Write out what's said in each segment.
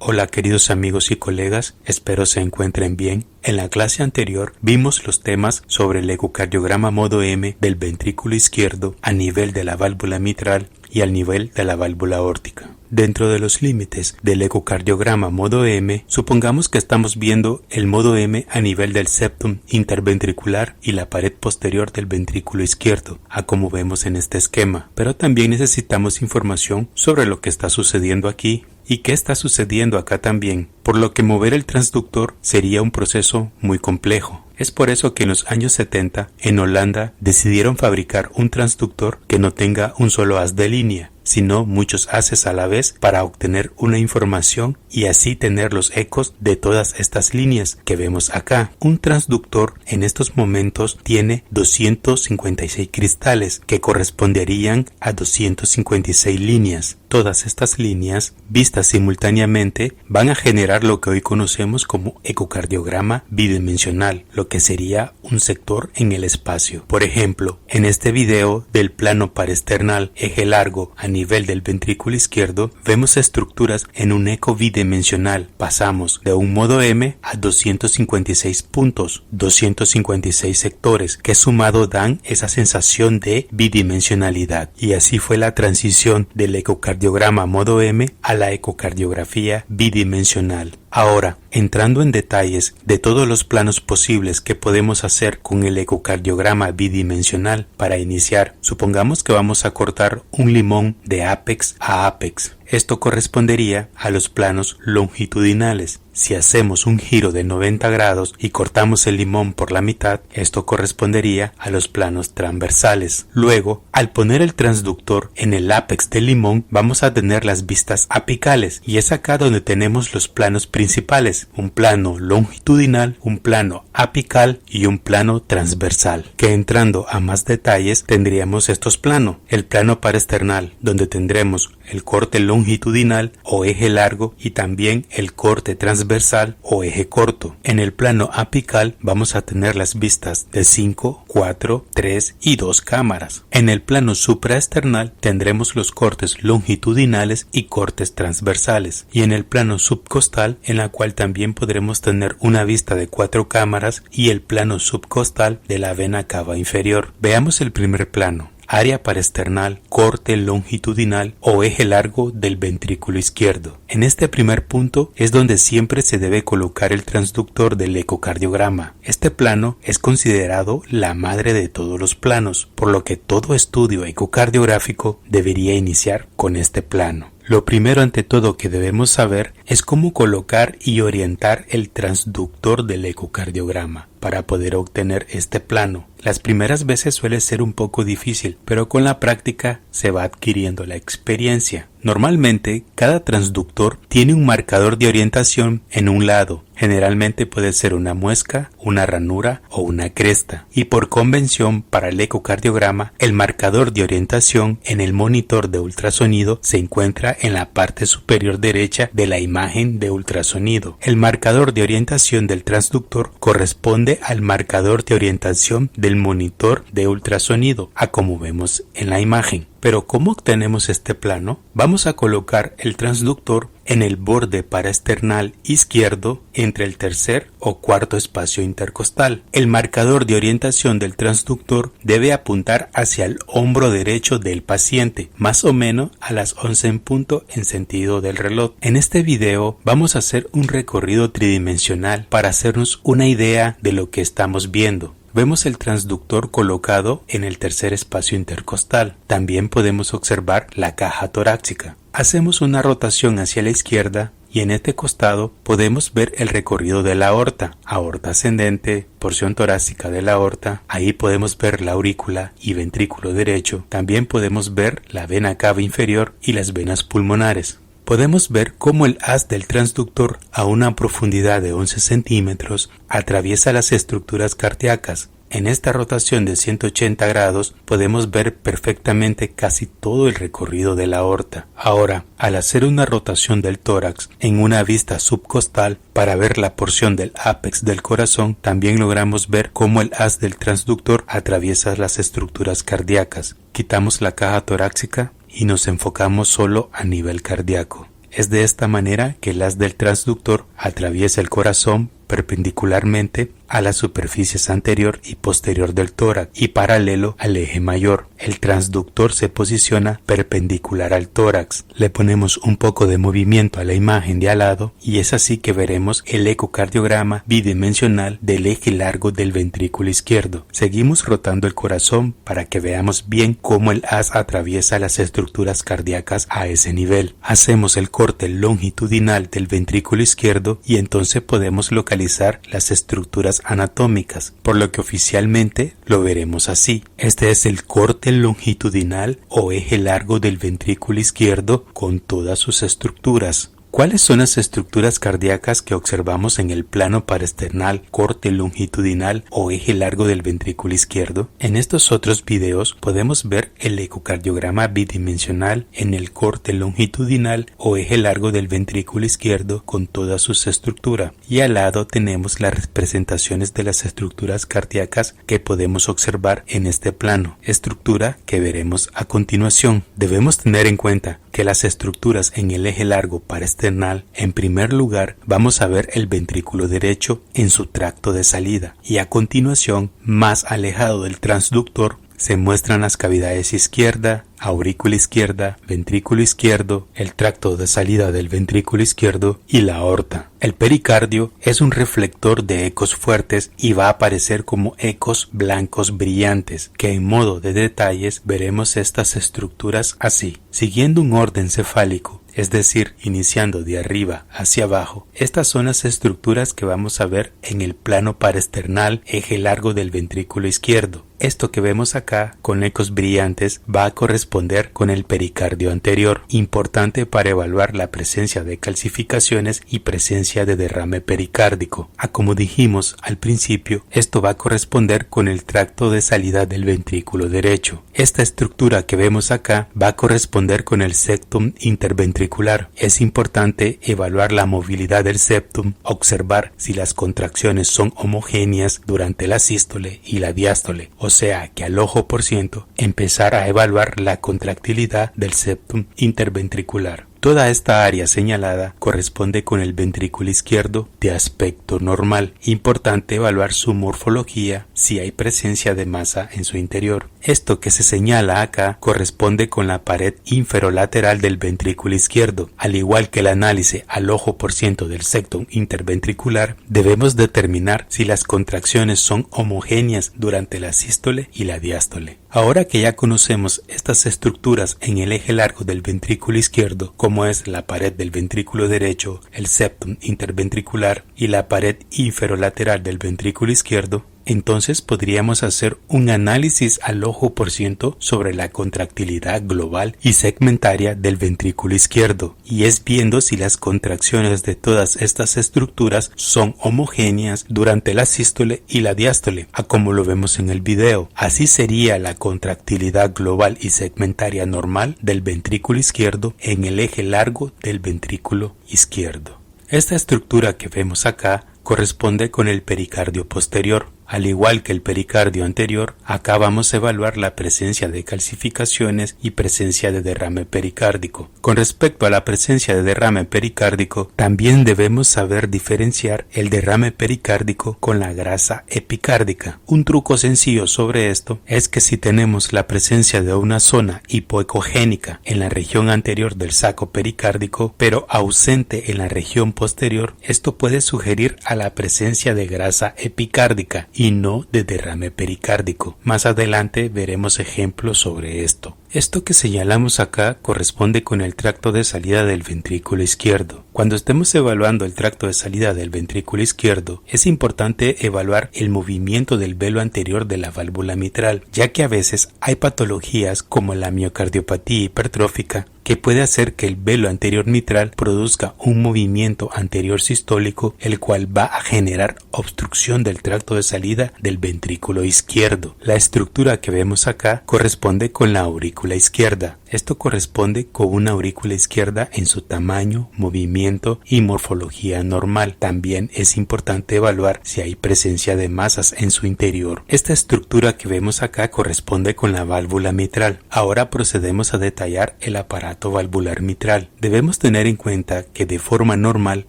Hola queridos amigos y colegas, espero se encuentren bien. En la clase anterior vimos los temas sobre el ecocardiograma modo M del ventrículo izquierdo a nivel de la válvula mitral y al nivel de la válvula aórtica. Dentro de los límites del ecocardiograma modo M, supongamos que estamos viendo el modo M a nivel del septum interventricular y la pared posterior del ventrículo izquierdo, a como vemos en este esquema. Pero también necesitamos información sobre lo que está sucediendo aquí y qué está sucediendo acá también, por lo que mover el transductor sería un proceso muy complejo. Es por eso que en los años 70 en Holanda decidieron fabricar un transductor que no tenga un solo haz de línea, sino muchos haces a la vez para obtener una información y así tener los ecos de todas estas líneas que vemos acá. Un transductor en estos momentos tiene 256 cristales que corresponderían a 256 líneas. Todas estas líneas, vistas simultáneamente, van a generar lo que hoy conocemos como ecocardiograma bidimensional, lo que sería un sector en el espacio. Por ejemplo, en este video del plano parasternal eje largo a nivel del ventrículo izquierdo, vemos estructuras en un eco bidimensional. Pasamos de un modo M a 256 puntos, 256 sectores, que sumado dan esa sensación de bidimensionalidad. Y así fue la transición del ecocardiograma modo M a la ecocardiografía bidimensional. Ahora, entrando en detalles de todos los planos posibles que podemos hacer con el ecocardiograma bidimensional, para iniciar, supongamos que vamos a cortar un limón de ápex a ápex. Esto correspondería a los planos longitudinales. Si hacemos un giro de 90 grados y cortamos el limón por la mitad, esto correspondería a los planos transversales. Luego, al poner el transductor en el ápex del limón, vamos a tener las vistas apicales y es acá donde tenemos los planos principales, un plano longitudinal, un plano apical y un plano transversal. Que entrando a más detalles tendríamos estos planos, el plano parasternal, donde tendremos el corte longitudinal o eje largo y también el corte transversal o eje corto. En el plano apical vamos a tener las vistas de 5, 4, 3 y 2 cámaras. En el plano supraesternal tendremos los cortes longitudinales y cortes transversales. Y en el plano subcostal, en la cual también podremos tener una vista de 4 cámaras y el plano subcostal de la vena cava inferior. Veamos el primer plano. Área parasternal, corte longitudinal o eje largo del ventrículo izquierdo. En este primer punto es donde siempre se debe colocar el transductor del ecocardiograma. Este plano es considerado la madre de todos los planos, por lo que todo estudio ecocardiográfico debería iniciar con este plano. Lo primero ante todo que debemos saber es cómo colocar y orientar el transductor del ecocardiograma para poder obtener este plano. Las primeras veces suele ser un poco difícil, pero con la práctica se va adquiriendo la experiencia. Normalmente, cada transductor tiene un marcador de orientación en un lado. Generalmente puede ser una muesca, una ranura o una cresta. Y por convención, para el ecocardiograma, el marcador de orientación en el monitor de ultrasonido se encuentra en la parte superior derecha de la imagen de ultrasonido. El marcador de orientación del transductor corresponde al marcador de orientación del monitor de ultrasonido, a como vemos en la imagen. Pero ¿cómo obtenemos este plano? Vamos a colocar el transductor en el borde parasternal izquierdo entre el tercer o cuarto espacio intercostal. El marcador de orientación del transductor debe apuntar hacia el hombro derecho del paciente, más o menos a las 11 en punto en sentido del reloj. En este video vamos a hacer un recorrido tridimensional para hacernos una idea de lo que estamos viendo. Vemos el transductor colocado en el tercer espacio intercostal. También podemos observar la caja torácica. Hacemos una rotación hacia la izquierda y en este costado podemos ver el recorrido de la aorta ascendente, porción torácica de la aorta. Ahí podemos ver la aurícula y ventrículo derecho. También podemos ver la vena cava inferior y las venas pulmonares. Podemos ver cómo el haz del transductor a una profundidad de 11 centímetros atraviesa las estructuras cardíacas. En esta rotación de 180 grados podemos ver perfectamente casi todo el recorrido de la aorta. Ahora, al hacer una rotación del tórax en una vista subcostal para ver la porción del ápex del corazón, también logramos ver cómo el haz del transductor atraviesa las estructuras cardíacas. Quitamos la caja torácica y nos enfocamos solo a nivel cardíaco. Es de esta manera que el haz del transductor atraviesa el corazón perpendicularmente a las superficies anterior y posterior del tórax y paralelo al eje mayor. El transductor se posiciona perpendicular al tórax. Le ponemos un poco de movimiento a la imagen de al lado y es así que veremos el ecocardiograma bidimensional del eje largo del ventrículo izquierdo. Seguimos rotando el corazón para que veamos bien cómo el haz atraviesa las estructuras cardíacas a ese nivel. Hacemos el corte longitudinal del ventrículo izquierdo y entonces podemos localizar las estructuras anatómicas, por lo que oficialmente lo veremos así. Este es el corte longitudinal o eje largo del ventrículo izquierdo con todas sus estructuras. ¿Cuáles son las estructuras cardíacas que observamos en el plano paraesternal, corte longitudinal o eje largo del ventrículo izquierdo? En estos otros videos podemos ver el ecocardiograma bidimensional en el corte longitudinal o eje largo del ventrículo izquierdo con toda su estructura. Y al lado tenemos las representaciones de las estructuras cardíacas que podemos observar en este plano, estructura que veremos a continuación. Debemos tener en cuenta que las estructuras en el eje largo paraesternal, en primer lugar vamos a ver el ventrículo derecho en su tracto de salida y a continuación, más alejado del transductor, se muestran las cavidades izquierda, aurícula izquierda, ventrículo izquierdo, el tracto de salida del ventrículo izquierdo y la aorta. El pericardio es un reflector de ecos fuertes y va a aparecer como ecos blancos brillantes, que en modo de detalles veremos estas estructuras así. Siguiendo un orden cefálico, es decir, iniciando de arriba hacia abajo, estas son las estructuras que vamos a ver en el plano paraesternal, eje largo del ventrículo izquierdo. Esto que vemos acá con ecos brillantes va a corresponder con el pericardio anterior, importante para evaluar la presencia de calcificaciones y presencia de derrame pericárdico. Como dijimos al principio, esto va a corresponder con el tracto de salida del ventrículo derecho. Esta estructura que vemos acá va a corresponder con el septum interventricular. Es importante evaluar la movilidad del septum, observar si las contracciones son homogéneas durante la sístole y la diástole, o sea que al ojo por ciento empezar a evaluar la contractilidad del septum interventricular. Toda esta área señalada corresponde con el ventrículo izquierdo de aspecto normal. Importante evaluar su morfología si hay presencia de masa en su interior. Esto que se señala acá corresponde con la pared inferolateral del ventrículo izquierdo. Al igual que el análisis al ojo por ciento del septum interventricular, debemos determinar si las contracciones son homogéneas durante la sístole y la diástole. Ahora que ya conocemos estas estructuras en el eje largo del ventrículo izquierdo, como es la pared del ventrículo derecho, el septum interventricular y la pared inferolateral del ventrículo izquierdo, entonces podríamos hacer un análisis al ojo por ciento sobre la contractilidad global y segmentaria del ventrículo izquierdo, y es viendo si las contracciones de todas estas estructuras son homogéneas durante la sístole y la diástole, como lo vemos en el video. Así sería la contractilidad global y segmentaria normal del ventrículo izquierdo en el eje largo del ventrículo izquierdo. Esta estructura que vemos acá corresponde con el pericardio posterior. Al igual que el pericardio anterior, acá vamos a evaluar la presencia de calcificaciones y presencia de derrame pericárdico. Con respecto a la presencia de derrame pericárdico, también debemos saber diferenciar el derrame pericárdico con la grasa epicárdica. Un truco sencillo sobre esto es que si tenemos la presencia de una zona hipoecogénica en la región anterior del saco pericárdico, pero ausente en la región posterior, esto puede sugerir a la presencia de grasa epicárdica y no de derrame pericárdico. Más adelante veremos ejemplos sobre esto. Esto que señalamos acá corresponde con el tracto de salida del ventrículo izquierdo. Cuando estemos evaluando el tracto de salida del ventrículo izquierdo, es importante evaluar el movimiento del velo anterior de la válvula mitral, ya que a veces hay patologías como la miocardiopatía hipertrófica que puede hacer que el velo anterior mitral produzca un movimiento anterior sistólico, el cual va a generar obstrucción del tracto de salida del ventrículo izquierdo. La estructura que vemos acá corresponde con la aurícula izquierda. Esto corresponde con una aurícula izquierda en su tamaño, movimiento y morfología normal. También es importante evaluar si hay presencia de masas en su interior. Esta estructura que vemos acá corresponde con la válvula mitral. Ahora procedemos a detallar el aparato valvular mitral. Debemos tener en cuenta que de forma normal,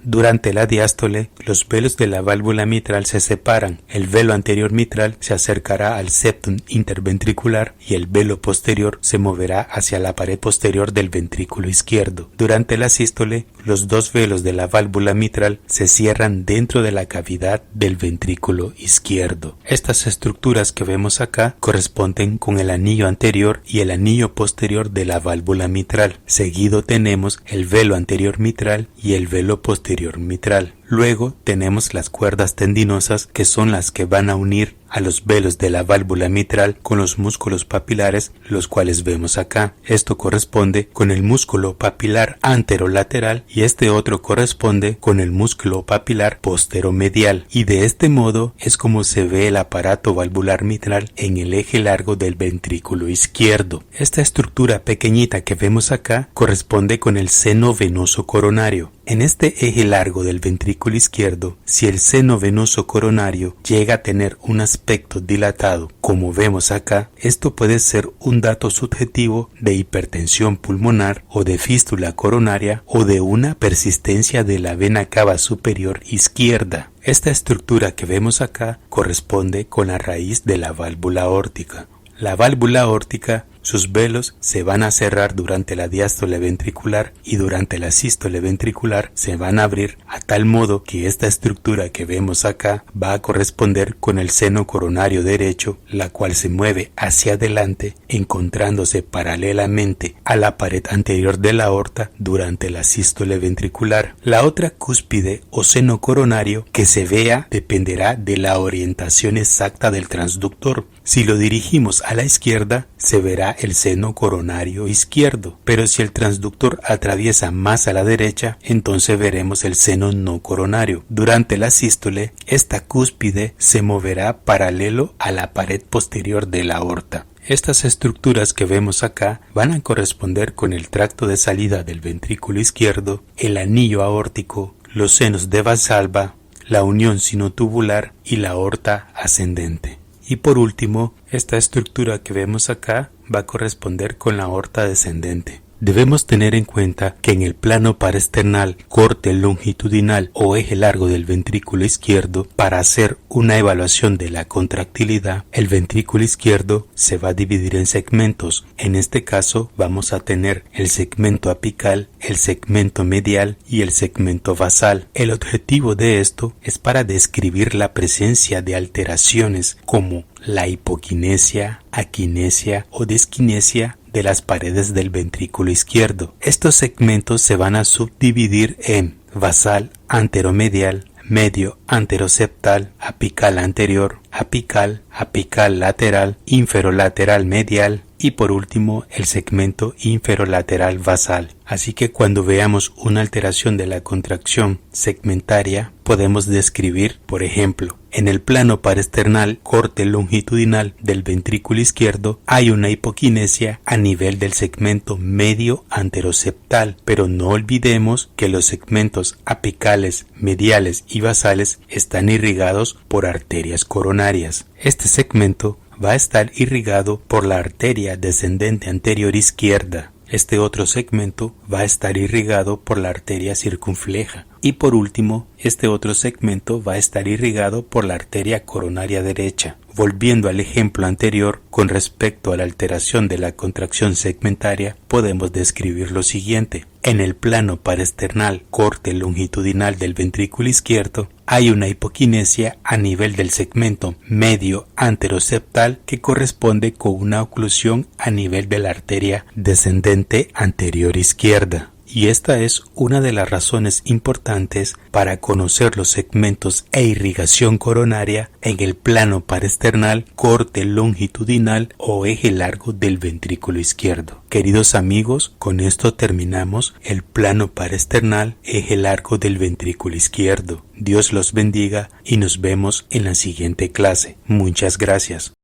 durante la diástole, los velos de la válvula mitral se separan. El velo anterior mitral se acercará al septum interventricular y el velo posterior se moverá hacia la pared posterior del ventrículo izquierdo. Durante la sístole, los dos velos de la válvula mitral se cierran dentro de la cavidad del ventrículo izquierdo. Estas estructuras que vemos acá corresponden con el anillo anterior y el anillo posterior de la válvula mitral. Seguido tenemos el velo anterior mitral y el velo posterior mitral. Luego tenemos las cuerdas tendinosas, que son las que van a unir a los velos de la válvula mitral con los músculos papilares, los cuales vemos acá. Esto corresponde con el músculo papilar anterolateral y este otro corresponde con el músculo papilar posteromedial. Y de este modo es como se ve el aparato valvular mitral en el eje largo del ventrículo izquierdo. Esta estructura pequeñita que vemos acá corresponde con el seno venoso coronario. En este eje largo del ventrículo izquierdo, si el seno venoso coronario llega a tener un aspecto dilatado, como vemos acá, esto puede ser un dato subjetivo de hipertensión pulmonar o de fístula coronaria o de una persistencia de la vena cava superior izquierda. Esta estructura que vemos acá corresponde con la raíz de la válvula aórtica. La válvula aórtica, sus velos se van a cerrar durante la diástole ventricular y durante la sístole ventricular se van a abrir a tal modo que esta estructura que vemos acá va a corresponder con el seno coronario derecho, la cual se mueve hacia adelante encontrándose paralelamente a la pared anterior de la aorta durante la sístole ventricular. La otra cúspide o seno coronario que se vea dependerá de la orientación exacta del transductor. Si lo dirigimos a la izquierda, se verá el seno coronario izquierdo, pero si el transductor atraviesa más a la derecha, entonces veremos el seno no coronario. Durante la sístole, esta cúspide se moverá paralelo a la pared posterior de la aorta. Estas estructuras que vemos acá van a corresponder con el tracto de salida del ventrículo izquierdo, el anillo aórtico, los senos de Valsalva, la unión sinotubular y la aorta ascendente. Y por último, esta estructura que vemos acá va a corresponder con la aorta descendente. Debemos tener en cuenta que en el plano parasternal, corte longitudinal o eje largo del ventrículo izquierdo, para hacer una evaluación de la contractilidad, el ventrículo izquierdo se va a dividir en segmentos. En este caso vamos a tener el segmento apical, el segmento medial y el segmento basal. El objetivo de esto es para describir la presencia de alteraciones como la hipoquinesia, aquinesia o disquinesia de las paredes del ventrículo izquierdo. Estos segmentos se van a subdividir en basal anteromedial, medio anteroseptal, apical anterior, apical, apical lateral, inferolateral medial y por último el segmento inferolateral basal. Así que cuando veamos una alteración de la contracción segmentaria, podemos describir, por ejemplo, en el plano parasternal, corte longitudinal del ventrículo izquierdo, hay una hipoquinesia a nivel del segmento medio anteroseptal, pero no olvidemos que los segmentos apicales, mediales y basales están irrigados por arterias coronarias. Este segmento va a estar irrigado por la arteria descendente anterior izquierda. Este otro segmento va a estar irrigado por la arteria circunfleja. Y por último, este otro segmento va a estar irrigado por la arteria coronaria derecha. Volviendo al ejemplo anterior, con respecto a la alteración de la contracción segmentaria, podemos describir lo siguiente. En el plano parasternal, corte longitudinal del ventrículo izquierdo, hay una hipoquinesia a nivel del segmento medio anteroseptal que corresponde con una oclusión a nivel de la arteria descendente anterior izquierda. Y esta es una de las razones importantes para conocer los segmentos e irrigación coronaria en el plano parasternal, corte longitudinal o eje largo del ventrículo izquierdo. Queridos amigos, con esto terminamos el plano parasternal, eje largo del ventrículo izquierdo. Dios los bendiga y nos vemos en la siguiente clase. Muchas gracias.